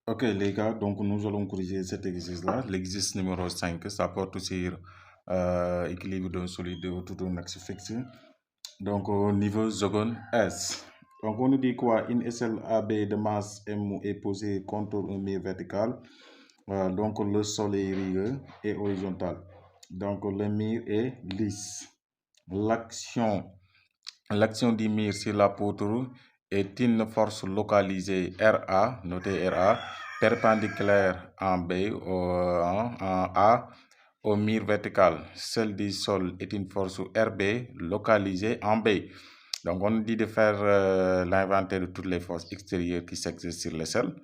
Ok les gars, donc nous allons corriger cet exercice-là. L'exercice numéro 5, ça porte sur équilibre d'un solide autour d'un axe fixe. Donc au niveau seconde S. Donc on nous dit quoi? Une aisselle AB de masse M est posée contre un mur vertical. Donc le sol est rigueux et horizontal. Donc le mur est lisse. L'action L'action du mur sur la poutre est une force localisée RA, notée RA, perpendiculaire en B, en A, au mur vertical. Celle du sol est une force RB localisée en B. Donc, on dit de faire l'inventaire de toutes les forces extérieures qui s'exercent sur l'aisselle.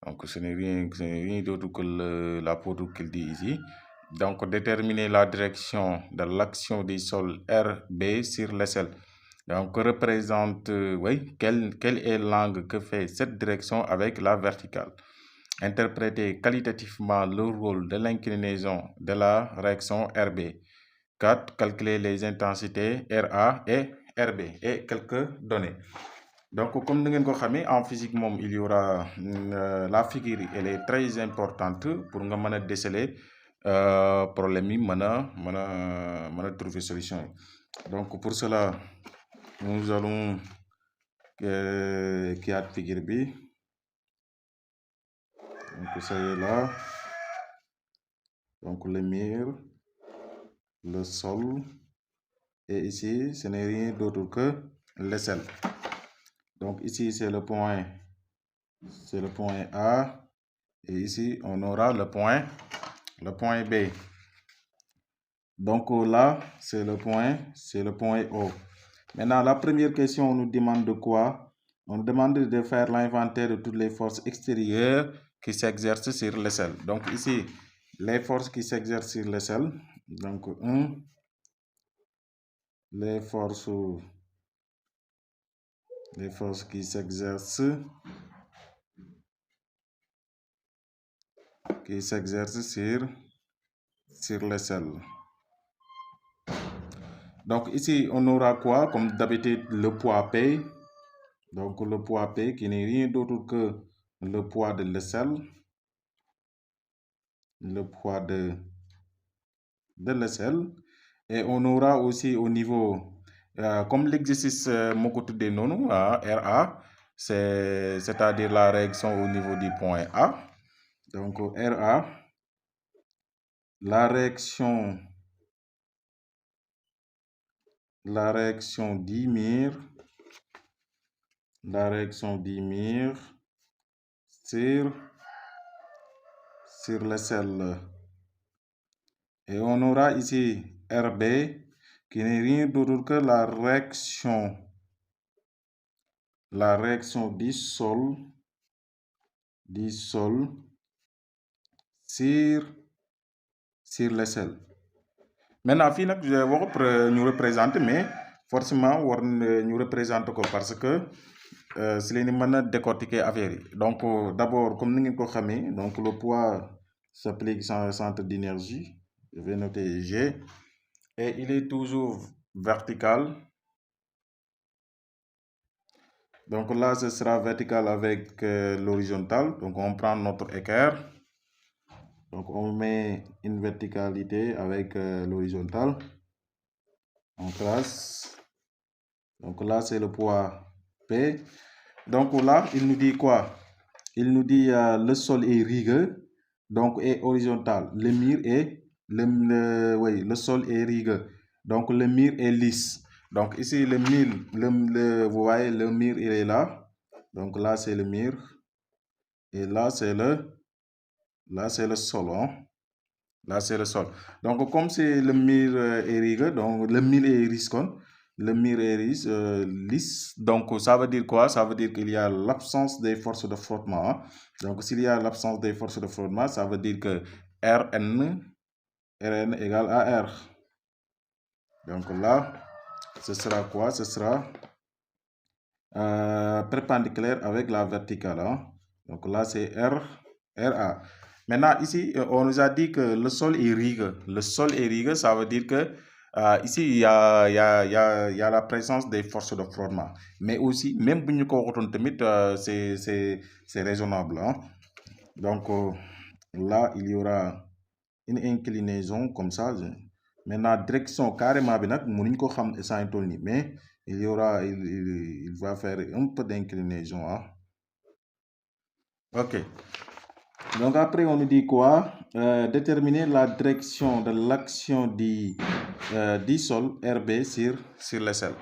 Donc, ce n'est rien d'autre que la poutre qu'il dit ici. Donc, déterminer la direction de l'action du sol RB sur l'aisselle. Donc, représente, oui, quel est l'angle que fait cette direction avec la verticale. Interpréter qualitativement le rôle de l'inclinaison de la réaction RB. 4. Calculer les intensités RA et RB et quelques données. Donc, comme nous l'avons dit, en physique, il y aura la figure, elle est très importante pour nous déceler problème, trouver solution. Donc, pour cela, nous allons créer figure B. Donc, ça y est là. Donc, le mur, le sol, et ici, ce n'est rien d'autre que l'aisselle. Donc, ici, c'est le point A. Et ici, on aura le point B. Donc là, c'est le point O. Maintenant, la première question, on nous demande de quoi? On nous demande de faire l'inventaire de toutes les forces extérieures qui s'exercent sur l'aisselle. Donc ici, les forces qui s'exercent sur l'aisselle. Donc 1, les forces qui s'exercent sur l'aisselle. Donc ici, on aura quoi? Comme d'habitude, le poids P. Donc le poids P qui n'est rien d'autre que le poids de l'aisselle. Le poids de l'aisselle. Et on aura aussi au niveau, comme l'exercice Mokotu de Nono, RA, c'est-à-dire la réaction au niveau du point A. Donc RA, la réaction du mur, sur l'aisselle. Et on aura ici RB qui n'est rien d'autre que la réaction du sol sur l'aisselle. Maintenant, ici, nous représenter, mais forcément, nous représenter parce que c'est les décortiquer affaire. Donc, d'abord, comme nous le savons, donc le poids s'applique sans centre d'énergie. Je vais noter G. Et il est toujours vertical. Donc là, ce sera vertical avec l'horizontale. Donc on prend notre équerre. Donc on met une verticalité avec l'horizontale. On trace. Donc là, c'est le poids P. Donc là, il nous dit quoi? Il nous dit le sol est rigueux, donc est horizontal. Le mur est, le sol est rigueux. Donc le mur est lisse. Donc ici, le mur, vous voyez, le mur il est là. Donc là, c'est le mur. Et là, c'est le sol. Hein? Là, c'est le sol. Donc comme c'est le mur est rigueux, donc le mur est lisse. Le mur est lisse. Donc ça veut dire quoi? Ça veut dire qu'il y a l'absence des forces de frottement. Hein? Donc s'il y a l'absence des forces de frottement, ça veut dire que Rn égale à R. Donc là, ce sera quoi? Ce sera perpendiculaire avec la verticale. Hein? Donc là, c'est RA. Maintenant, ici, on nous a dit que le sol est rigueux. Le sol est rigueux, ça veut dire que ici, il y a la présence des forces de frottement. Mais aussi, même si nous avons c'est raisonnable. Hein? Donc là, il y aura une inclinaison comme ça. Maintenant, direction carrément, mais il y aura, il va faire un peu d'inclinaison. Hein. Ok. Donc après, on nous dit quoi? Déterminer la direction de l'action du sol RB sur l'aisselle.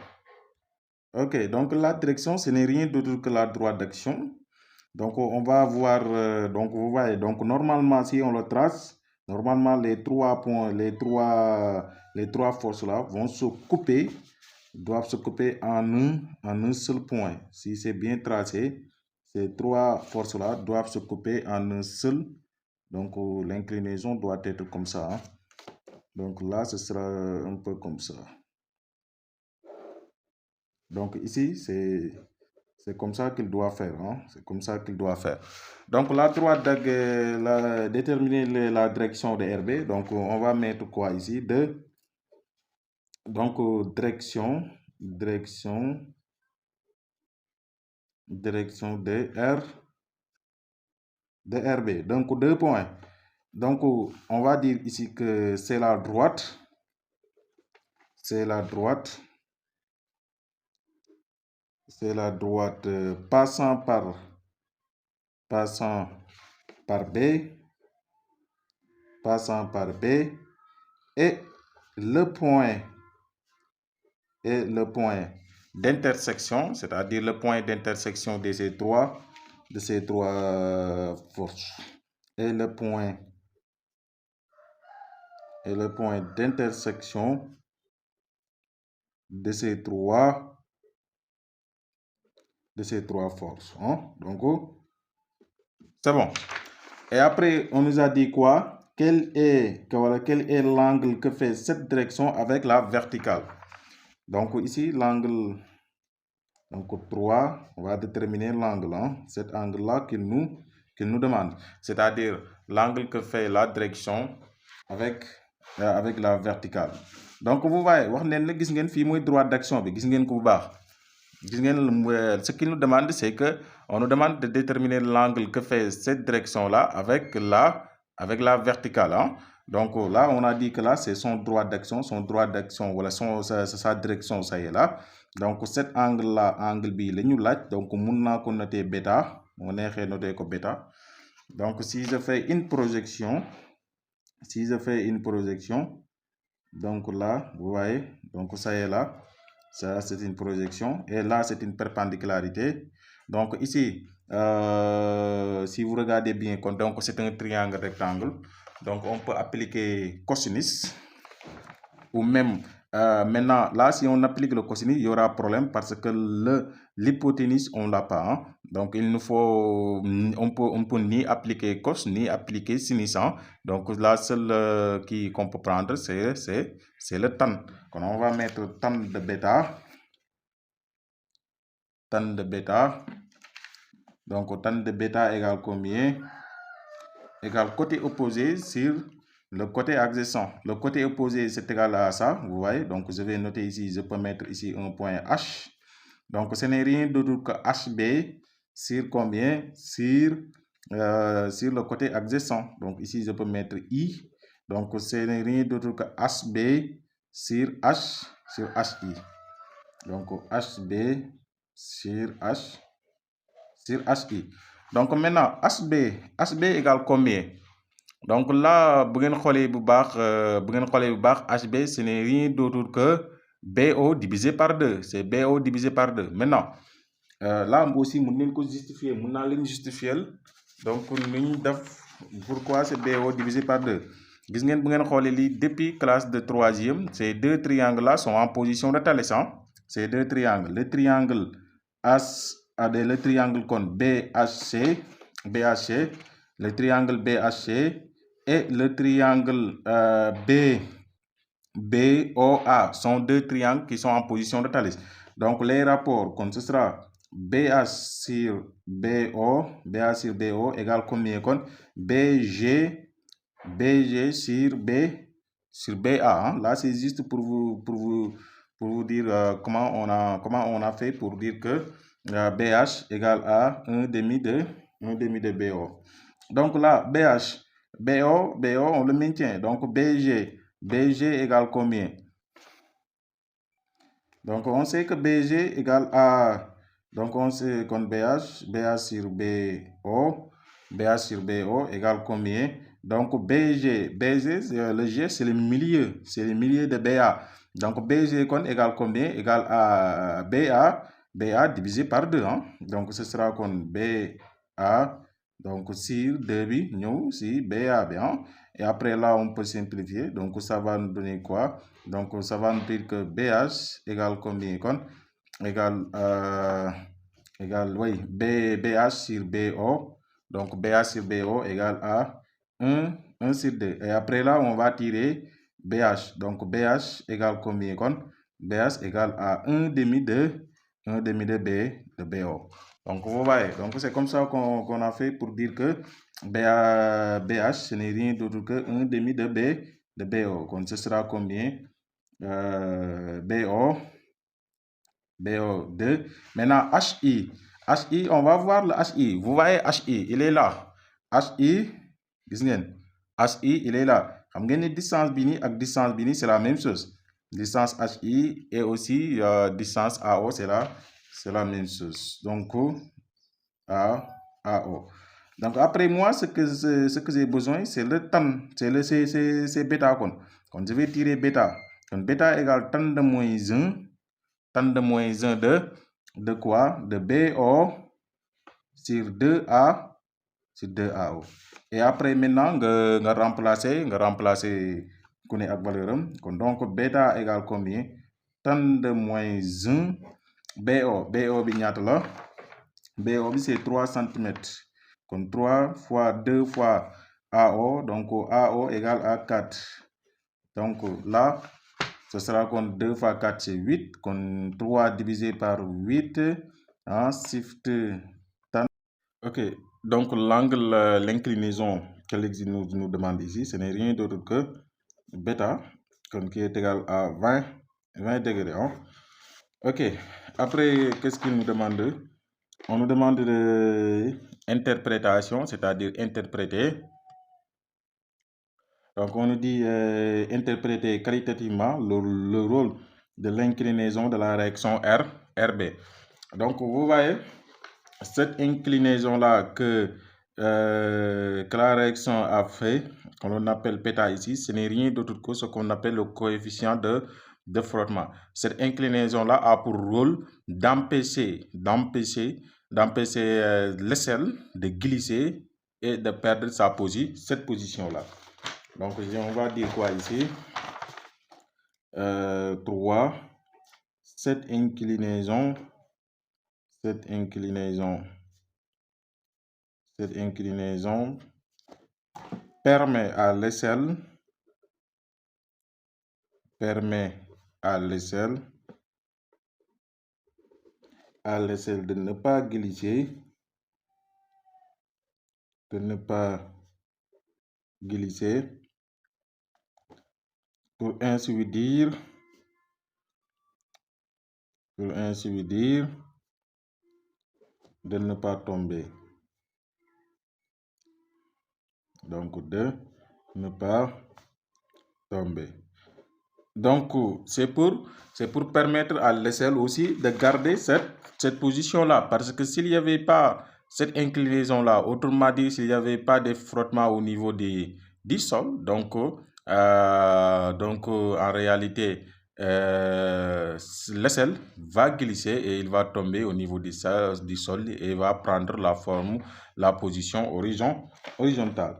Ok, donc la direction, ce n'est rien d'autre que la droite d'action. Donc on va voir, donc vous voyez, donc normalement si on le trace, normalement les trois points, les trois forces là vont se couper, doivent se couper en un seul point. Si c'est bien tracé, ces trois forces là doivent se couper en un seul. Donc l'inclinaison doit être comme ça. Hein. Donc là, ce sera un peu comme ça. Donc ici, c'est comme ça qu'il doit faire. Hein? C'est comme ça qu'il doit faire. Donc la droite, déterminer la direction de RB. Donc on va mettre quoi ici? Donc direction de RB. Donc 2 points. Donc on va dire ici que c'est la droite. C'est la droite. C'est la droite passant par B, et le point d'intersection, c'est-à-dire le point d'intersection de ces trois forces, et le point d'intersection de ces trois forces. Hein? Donc c'est bon. Et après, on nous a dit quoi? Quel est l'angle que fait cette direction avec la verticale? Donc ici, l'angle, donc 3, on va déterminer l'angle, hein, cet angle-là qu'il nous demande. C'est-à-dire l'angle que fait la direction avec la verticale. Donc vous voyez, droite d'action, ce qu'il nous demande, c'est que on nous demande de déterminer l'angle que fait cette direction-là avec la verticale. Hein. Donc là, on a dit que là, c'est son droit d'action, voilà, sa direction, ça y est là. Donc cet angle-là, angle B, donc on noter bêta, on est noté comme bêta. Donc si je fais une projection, donc là, vous voyez, donc ça y est là. Ça, c'est une projection. Et là, c'est une perpendicularité. Donc ici, si vous regardez bien, donc c'est un triangle rectangle. Donc on peut appliquer cosinus. Ou même, maintenant, là, si on applique le cosinus, il y aura problème parce que l'hypoténuse, on ne l'a pas. Hein. Donc il nous faut, on peut ni appliquer cos, ni appliquer sinus. Hein. Donc la seule qu'on peut prendre, c'est le tan. Donc, on va mettre tan de bêta. Tan de bêta. Donc tan de bêta égale combien? Égale côté opposé sur le côté adjacent. Le côté opposé, c'est égal à ça, vous voyez. Donc je vais noter ici, je peux mettre ici un point H. Donc ce n'est rien d'autre que HB sur combien? Sur le côté adjacent. Donc ici, je peux mettre I. Donc ce n'est rien d'autre que HB sur HI. Donc HB sur HI. Donc maintenant, HB égale combien? Donc là, bu ngeen xoolee bu baax HB, ce n'est rien d'autre que BO divisé par 2. C'est BO divisé par 2. Maintenant, là aussi, mën nañ ko justifier. Mën naa leen justifier. Donc, pourquoi c'est BO divisé par 2? Gis ngeen bu ngeen xoolee lii depuis classe de 3e, ces deux triangles-là sont en position de Thalès. Hein? Ces deux triangles. Le triangle le triangle con BHC, le triangle BHC et le triangle BOA sont deux triangles qui sont en position de Thalès. Donc les rapports, comme ce sera BH sur BO égale combien? BG sur BA. Hein? Là, c'est juste pour vous dire comment on a fait pour dire que BH égale à 1 demi de BO. Donc là, BH, BO, on le maintient. Donc BG égale combien? Donc on sait que BG égale à, donc on sait qu'on BH sur BH sur BO égale combien? Donc BG, le G c'est le milieu de BA. Donc BG égale combien? Égale à BA divisé par 2. Hein? Donc ce sera comme BA, donc sur 2 bi, nous, si BA, bien. Et après là, on peut simplifier. Donc ça va nous donner quoi? Donc ça va nous dire que BH égale combien? Égale, oui, BH sur BO. Donc BH sur BO égale à 1 sur 2. Et après là, on va tirer BH. Donc BH égale combien? BH égale à 1 demi de BO. Donc vous voyez, donc c'est comme ça qu'on a fait pour dire que BH, ce n'est rien d'autre que 1 demi de BO. Donc ce sera combien? BO2. Maintenant, HI, on va voir le HI. Vous voyez HI, il est là. HI, HI, il est là. Xam ngeen ne distance bi nii ak distance bi nii c'est la même chose. Distance HI et aussi distance AO, c'est la même chose. Donc, AO. Donc, après moi, ce que j'ai besoin, c'est le tan. C'est bêta. Quand je vais tirer bêta. Donc, bêta égale tan de moins 1. Tan de moins 1 de quoi? De BO sur 2A sur 2AO. Et après, maintenant, on remplacer connaît avec valeur. Donc, bêta égale combien? Tan de moins 1 BO bignate là. BO c'est 3 cm. Comme 3 fois 2 fois AO. Donc, AO égale à 4. Donc, là, ce sera comme 2 fois 4, c'est 8. Comme 3 divisé par 8. Shift tan. Ok, donc l'angle, l'inclinaison que l'exercice nous demande ici, ce n'est rien d'autre que bêta, qui est égal à 20 degrés. Hein? Ok, après, qu'est-ce qu'il nous demande? On nous demande de interprétation, c'est-à-dire interpréter. Donc, on nous dit interpréter qualitativement le rôle de l'inclinaison de la réaction RB. Donc, vous voyez, cette inclinaison-là que la réaction a fait, qu'on appelle bêta ici, ce n'est rien d'autre que ce qu'on appelle le coefficient de frottement. Cette inclinaison-là a pour rôle d'empêcher l'aisselle de glisser et de perdre cette position-là. Donc, on va dire quoi ici? 3. Cette inclinaison permet à l'aisselle de ne pas glisser, pour ainsi dire, de ne pas tomber. Donc, de ne pas tomber. Donc, c'est pour permettre à l'aisselle aussi de garder cette position-là. Parce que s'il n'y avait pas cette inclinaison-là, autrement dit, s'il n'y avait pas de frottement au niveau du sol, donc en réalité, l'aisselle va glisser et il va tomber au niveau du sol et va prendre la position horizontale.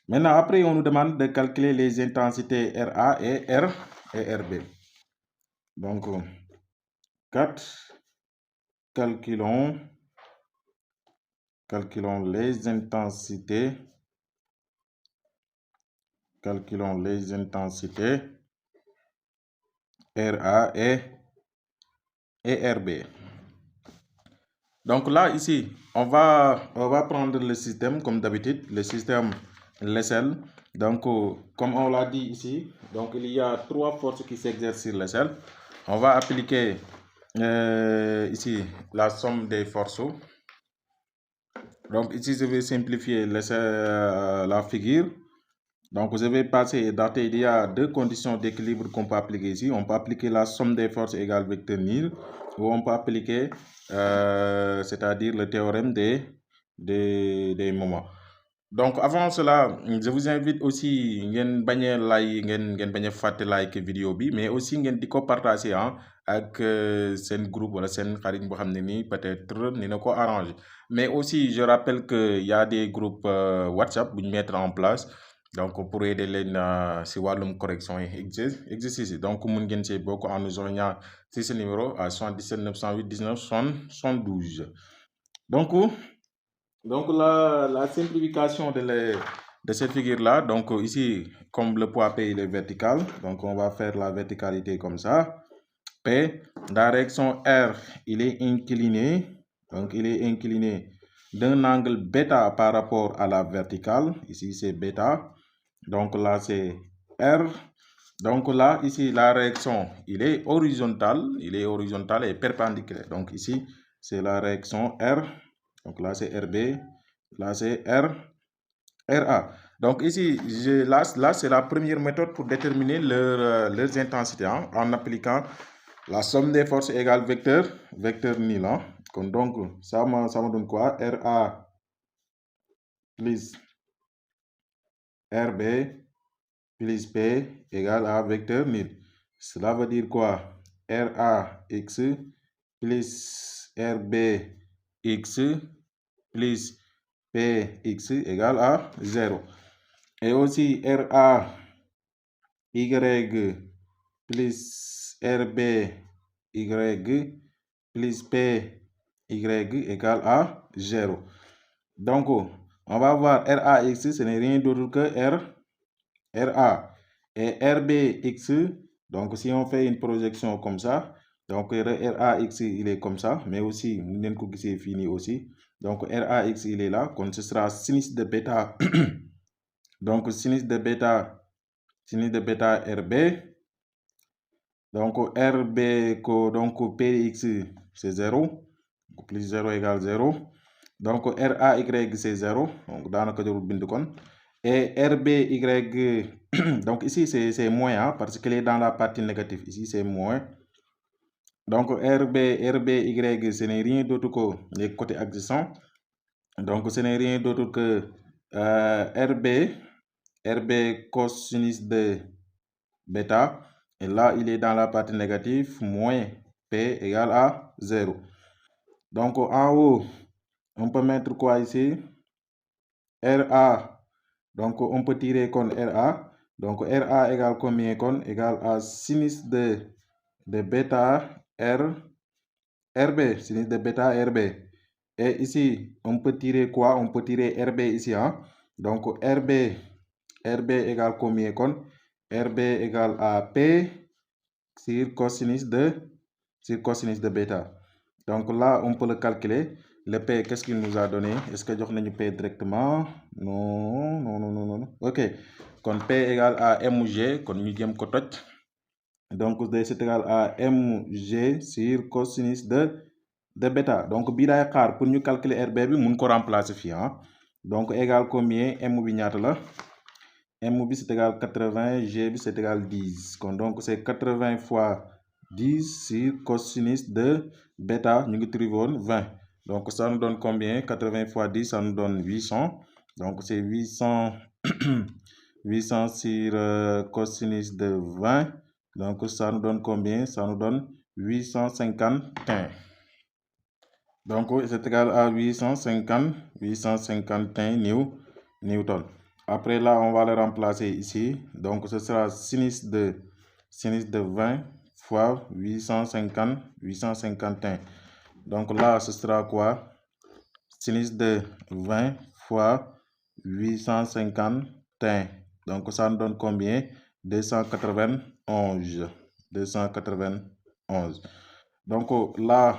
Maintenant, après, on nous demande de calculer les intensités RA et RB. Donc, 4. Calculons les intensités. RA et RB. Donc là, ici, on va prendre le système comme d'habitude, le système l'aisselle. Donc, comme on l'a dit ici, donc il y a 3 forces qui s'exercent sur l'aisselle. On va appliquer ici la somme des forces. Donc ici, je vais simplifier la figure. Donc je vais passer et dater. Il y a deux conditions d'équilibre qu'on peut appliquer ici. On peut appliquer la somme des forces égale vecteur nul, ou on peut appliquer, c'est-à-dire le théorème des moments. Donc avant cela, je vous invite aussi ngeen bañ a like ngeen bañ a fàtte like vidéo bi, mais aussi ngeen di ko partager ak seen groupe wala seen xarit boo xam ne nii peut-être ni na ko arranger. Mais aussi je rappelle que y a des groupes WhatsApp bu ñu mettre en place donc pour aider leen si wàllum correction yi exercice yi. Donc mun ngeen see bokk en nous joignant si ce numéro à 77 908 19 72. Donc la simplification de cette figure-là, donc ici, comme le poids P il est vertical, donc on va faire la verticalité comme ça. P, la direction R, il est incliné, donc il est incliné d'un angle bêta par rapport à la verticale, ici c'est bêta, donc là c'est R. Donc là, ici, la direction, il est horizontal et perpendiculaire. Donc ici, c'est la direction R. Donc là, c'est RB. Là, c'est RA. Donc ici, là c'est la première méthode pour déterminer leurs intensités en appliquant la somme des forces égale vecteur nul. Donc, ça me donne quoi? RA plus RB plus P égale à vecteur nul. Cela veut dire quoi? RAX plus RBX plus Px égale à 0. Et aussi RAY plus RBY plus PY égale à 0. Donc, on va voir RAX, ce n'est rien d'autre que RA. Et RBX, donc si on fait une projection comme ça, donc RAX il est comme ça, mais aussi, vous avez c'est fini aussi. Donc RAX il est là, donc ce sera sinus de bêta, donc sinus de bêta RB, donc RB, donc PX c'est 0, plus 0 égale 0, donc RAY c'est 0, donc dans le bind kon. Et RBY, donc ici c'est moins, parce qu'il est dans la partie négative, ici c'est moins. Donc RBY, ce n'est rien d'autre que les côtés adjacents. Donc ce n'est rien d'autre que RB cosinus de bêta. Et là, il est dans la partie négative, moins P égale à 0. Donc en haut, on peut mettre quoi ici? RA. Donc on peut tirer con RA. Donc RA égale combien con? Égale à sinus de bêta RB. Sinus de bêta RB. Et ici, on peut tirer quoi? On peut tirer RB ici. Donc RB égale combien con? RB égale à P sur cosinus de bêta. Donc là, on peut le calculer. Le P, qu'est-ce qu'il nous a donné? Est-ce que nous P directement? Non. Ok. Quand P égale à MG, quand nous avons cotot. Donc c'est égal à MG sur cosinus de bêta. Donc bida pour nous calculer RB, nous ko remplacer ici. Donc égal combien? M bi ñaata la? M bi c'est égal 80, G bi c'est égal 10. Donc c'est 80 fois 10 sur cosinus de bêta, nous trouvons 20. Donc ça nous donne combien? 80 fois 10, ça nous donne 800. Donc c'est 800, 800 sur cosinus de 20. Donc ça nous donne combien? Ça nous donne 851. Donc c'est égal à 851 newton. Après là, on va le remplacer ici. Donc ce sera sinus de 20 fois 851. Donc là, ce sera quoi? Sinus de 20 fois 851. Donc ça nous donne combien? 291. Donc là,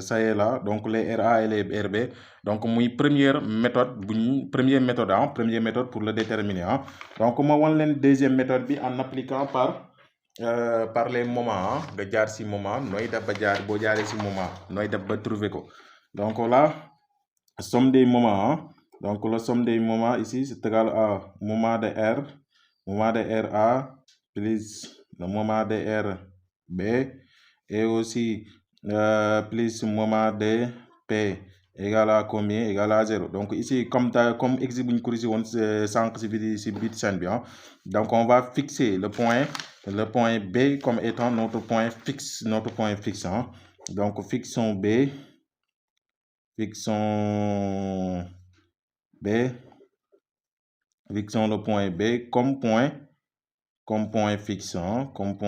ça y est là. Donc les RA et les RB. Donc première méthode pour le déterminer. Donc on va une deuxième méthode en appliquant par les moments. De jaar si moment, noy def ba jaar bo jaaré si moment, noy def ba trouver ko. Donc là, somme des moments, hein. Donc la somme des moments ici, c'est égal à moment de RA plus le moment de RB et aussi plus moment de P égal à combien? Égal à 0. Donc ici, comme exi bu ñu corrigé woon sànq si bit sen bi, hein. Donc on va fixer le point B comme étant notre point fixe, hein. Donc fixons B fixons le point B comme point fixe, hein, comme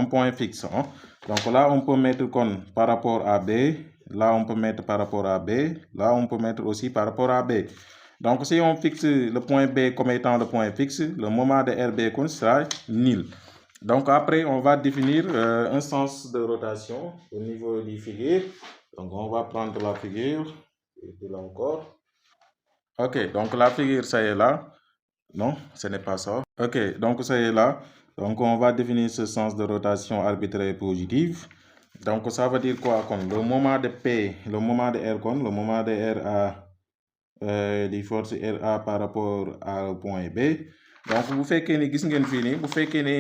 point fixe, hein. Donc là, on peut mettre par rapport à B, là on peut mettre par rapport à B, là on peut mettre aussi par rapport à B. Donc si on fixe le point B comme étant le point fixe, le moment de RB sera nul. Donc après, on va définir un sens de rotation au niveau des figures. Donc on va prendre la figure, et puis là encore. Ok, donc la figure, ça y est là. Non, ce n'est pas ça. Ok, donc ça y est là. Donc on va définir ce sens de rotation arbitraire positive. Donc ça veut dire quoi? Comme le moment de P, le moment de R, le moment de RA, des forces RA par rapport au point B. Donc bu fekkee ne gis ngeen fii nii, bu fekkee ne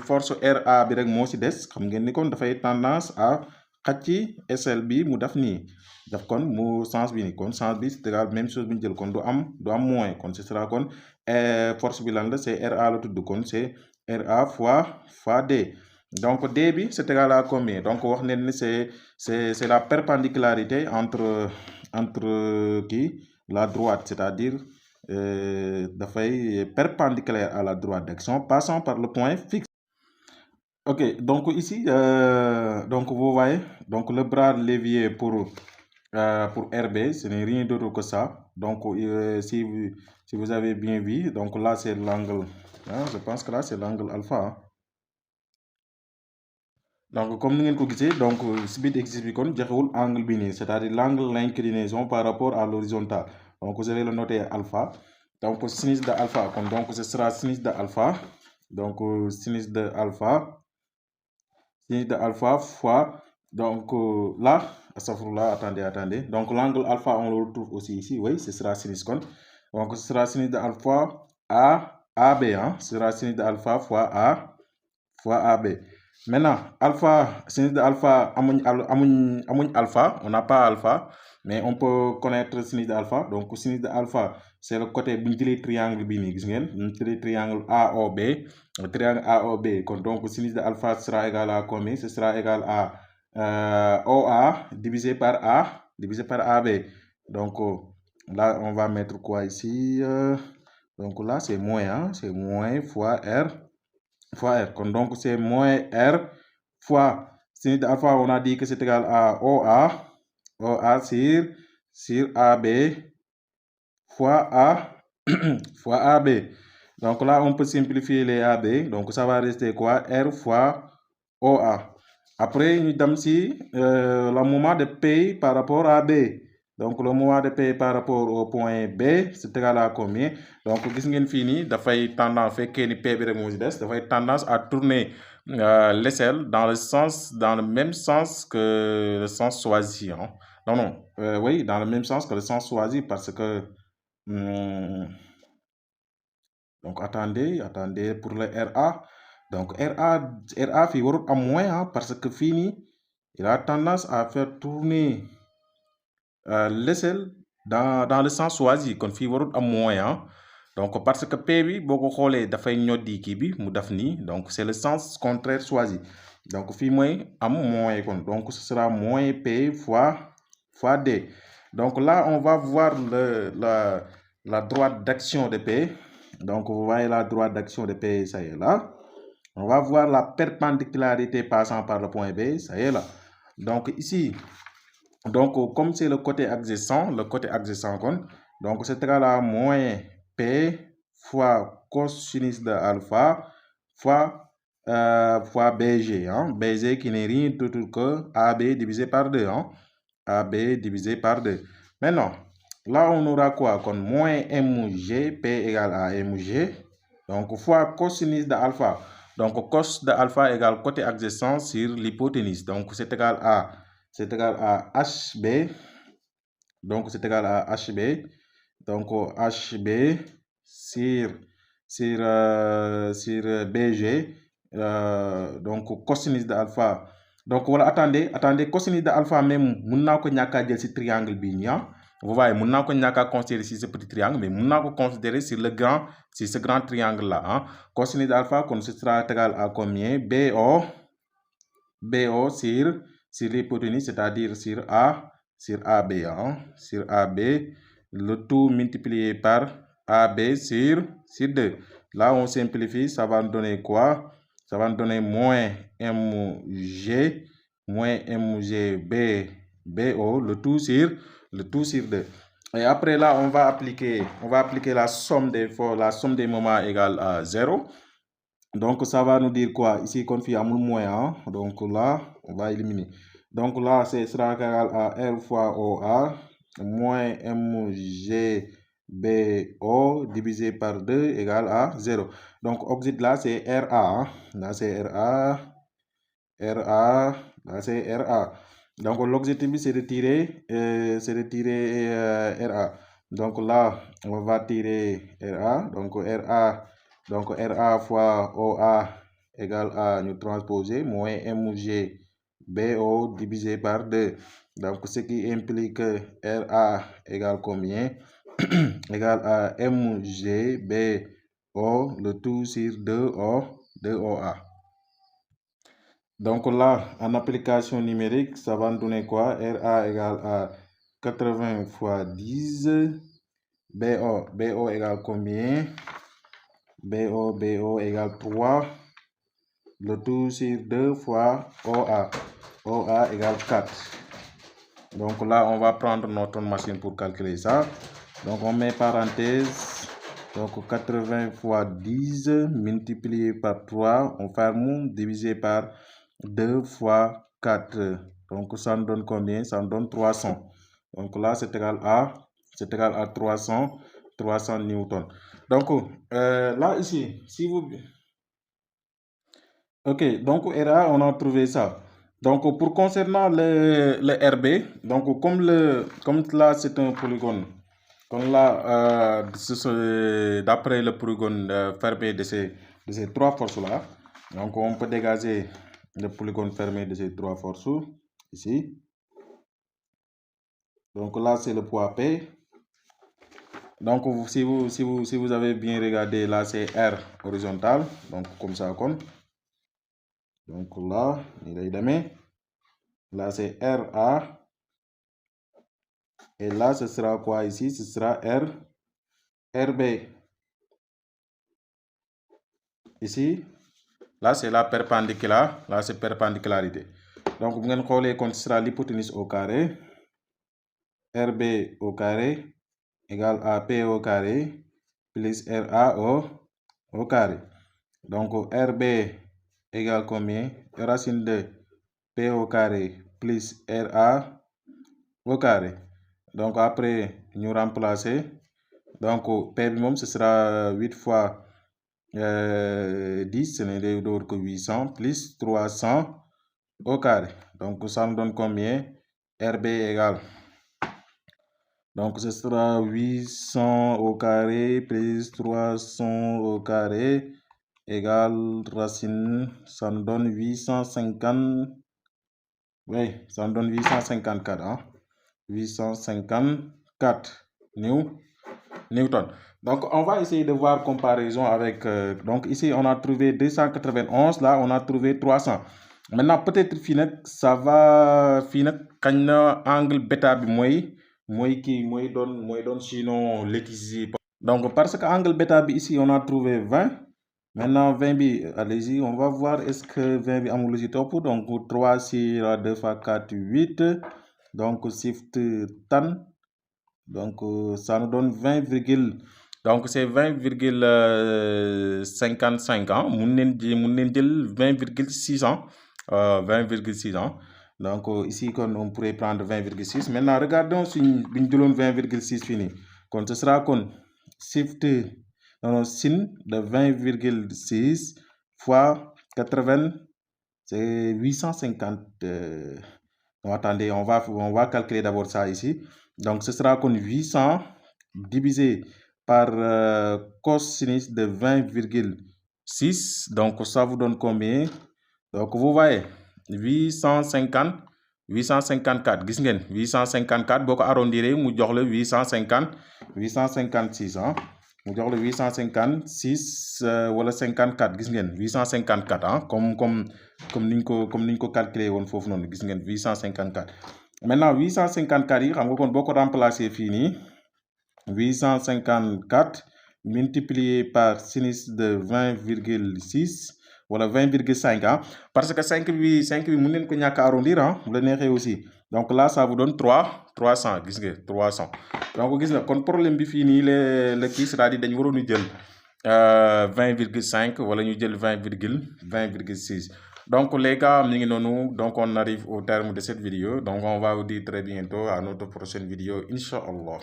force RA bi rek moo ci des, xam ngeen ni kon dafay tendance à xëcc SL bi mu def nii, daf kon mu sens bi nii, kon sens bi c'est égal même chose bu ñu jël kon du am moins, kon ce sera kon force bi lan la, c'est RA la tudd, kon c'est RA fois D. Donc D bi c'est égal à combien? Donc wax nañ ni c'est la perpendicularité entre la droite, c'est-à-dire dafay perpendiculaire à la droite d'action passant par le point fixe. Ok, donc ici, donc vous voyez, donc le bras de levier pour RB, ce n'est rien d'autre que ça. Donc si vous avez bien vu, donc là c'est l'angle, hein, je pense que là c'est l'angle alpha, hein. Donc comme ni ngeen ko gisee, donc si biir exercice bi kon joxewul angle bi nii, c'est-à-dire l'angle l'inclinaison par rapport à l'horizontale. Donc vous allez le noter alpha. Donc sinus de alpha, donc ce sera sinus de alpha. Donc sinus de alpha fois, donc là, attendez. Donc l'angle alpha, on le retrouve aussi ici, oui, ce sera sinus con. Donc ce sera sinus de alpha AB, hein, ce sera sinus de alpha fois AB. Maintenant, alpha, sinus de alpha, amuñ alpha, on n'a pas alpha, mais on peut connaître sinus de alpha. Donc sinus de alpha, c'est le côté bu ñu jëlee triangle bi nii, gis ngeen, bu ñu jëlee triangle AOB, le triangle AOB, donc sinus de alpha sera égal à combien? Ce sera égal à OA divisé par AB. Donc là, on va mettre quoi ici? Donc là, c'est moins, hein, c'est moins fois R. Donc c'est moins R fois sinus de alpha, on a dit que c'est égal à OA sur AB fois fois AB. Donc là, on peut simplifier les AB. Donc ça va rester quoi? R fois OA. Après, nous avons ici le moment de P par rapport à B. Donc le moment de P par rapport au point B, c'est égal à combien? Donc gis ngeen fii nii dafay tendance, fekkee ni P bi rek moo ci des, dafay tendance à tourner l'aisselle dans le même sens que le sens choisi, hein. Non, oui, dans le même sens que le sens choisi, parce que donc attendez pour le RA. Donc RA fii warut am moins, hein, parce que fii nii il a tendance à faire tourner l'aisselle dans le sens choisi, kon fii warut am moins, hein. Donc parce que P bi boo ko xoolee dafay ñoddi kii bi mu def nii, donc c'est le sens contraire choisi. Donc fii mooy am moins kon, donc ce sera moins P fois D. Donc là on va voir la droite d'action de P. Donc vous voyez la droite d'action de P, ça y est là. On va voir la perpendicularité passant par le point B, ça y est là. Donc ici, donc comme c'est le côté adjacent, kon, donc c'est égal à moins P fois cosinus de alpha fois BG, hein, BG qui n'est rien d'autre que AB divisé par 2, hein, AB divisé par 2. Maintenant, là on aura quoi? Comme moins MG, P égale à MG, donc fois cosinus de alpha. Donc cos de alpha égale côté adjacent sur l'hypoténuse, donc c'est égal à HB donc c'est égal à HB. Donc HB sur BG. Donc cosinus de alpha. Donc voilà, attendez, cosinus de alpha même, mun naa ko ñàkk a jël ci triangle bi nii ah. Vous voyez, mun naa ko ñàkk a considérer sur ce petit triangle, mais mun naa ko considérer sur ce grand triangle là ah. Cosinus d'alpha, comme ce sera égal à combien? BO sur l'hypoténuse, c'est-à-dire sur AB, hein, sur AB, le tout multiplié par AB sur 2. Là, on simplifie, ça va nous donner quoi? Ça va nous donner moins MG BO, le tout sur 2. Et après là, on va appliquer la somme des moments égale à 0. Donc, ça va nous dire quoi? Ici, confie à moins, hein? Donc là, on va éliminer. Donc là, ce sera égal à R fois OA moins MGBO divisé par 2 égale à 0. Donc, oxyde là, c'est RA. Hein? Là, c'est RA. Là, c'est RA. Donc, l'objectif, c'est de tirer, RA. Donc là, on va tirer RA. Donc, RA fois OA égale à, nous transposer, moins MGBO divisé par 2. Donc, ce qui implique RA égale combien? Égale à MGBO, le tout sur 2OA. Donc là, en application numérique, ça va nous donner quoi? RA égale à 80 fois 10. BO égale combien? BO égale 3. Le tout sur 2 fois OA. OA égale 4. Donc là, on va prendre notre machine pour calculer ça. Donc on met parenthèse. Donc 80 fois 10 multiplié par 3. On ferme, divisé par 2 fois 4. Donc ça nous donne combien? Ça nous donne 300. Donc là, c'est égal à 300 newtons. Donc là, ici, si vous... Ok, donc RA, on a trouvé ça. Donc pour concernant le RB, donc comme là c'est un polygone, comme là d'après le polygone fermé de ces trois forces là, donc on peut dégager le polygone fermé de ces trois forces ici. Donc là c'est le poids P. Donc si vous avez bien regardé, là c'est R horizontal, donc comme ça comme. Donc là, là c'est RA. Et là, ce sera quoi ici? Ce sera RB. Ici, là c'est la perpendiculaire. Là c'est perpendicularité. Donc, vous allez quand ce sera l'hypoténuse au carré. RB au carré égale à P au carré plus RA au carré. Donc, RB égale combien? Racine de P au carré plus RA au carré. Donc, après, nous remplacer. Donc, P minimum, ce sera 8 fois 10, ce n'est d'autre que 800, plus 300 au carré. Donc, ça nous donne combien? RB égale. Donc, ce sera 800 au carré plus 300 au carré égale racine. Ça nous donne 850. Oui, ça nous donne 854. Hein? 854 newton. Donc, on va essayer de voir comparaison avec... donc, ici, on a trouvé 291. Là, on a trouvé 300. Maintenant, peut-être, ça va... quand angle bêta, moi donne sinon l'équilibre. Donc, parce que angle bêta, ici, on a trouvé 20. Maintenant, 20 bi, allez-y, on va voir est-ce que 20 bi amul ci top. Donc, 3 sur 2 fois 4, 8. Donc, shift tan. Donc, ça nous donne 20, donc c'est 20,55 ans. Mun leen jël 20,6 ans. 20,6 ans. Donc, ici, on pourrait prendre 20,6. Maintenant, regardons si nous avons 20,6 fini. Donc, ce sera comme shift sin de 20,6 fois 80, c'est 850. Attendez, on va calculer d'abord ça ici. Donc, ce sera comme 800 divisé par cosinus de 20,6. Donc, ça vous donne combien? Donc, vous voyez, 854. Gis ngeen 854 boo ko arrondiré mu jox la 856 ah. mu jox la 856 wala 54 gis ngeen 854 ah comme niñ ko calculer woon foofu noonu gis ngeen 854. maintenant 854 yi xam nga kon boo ko remplacer fii nii 854 multiplié par sinus de 20,6 wala 20,5 ah parce que 5 bi mën nañ ko ñàkk arrondir ah bu la neexee aussi donc là ça vous donne 300 gis nga 300 donc gis nga kon problème bi fii nii la kii c'est-à-dire dañu waroon a jël 20,5 wala ñu jël 20,6 donc les gars mi ngi noonu donc on arrive au terme de cette vidéo donc on va vous dire très bientôt à notre prochaine vidéo Inch'Allah.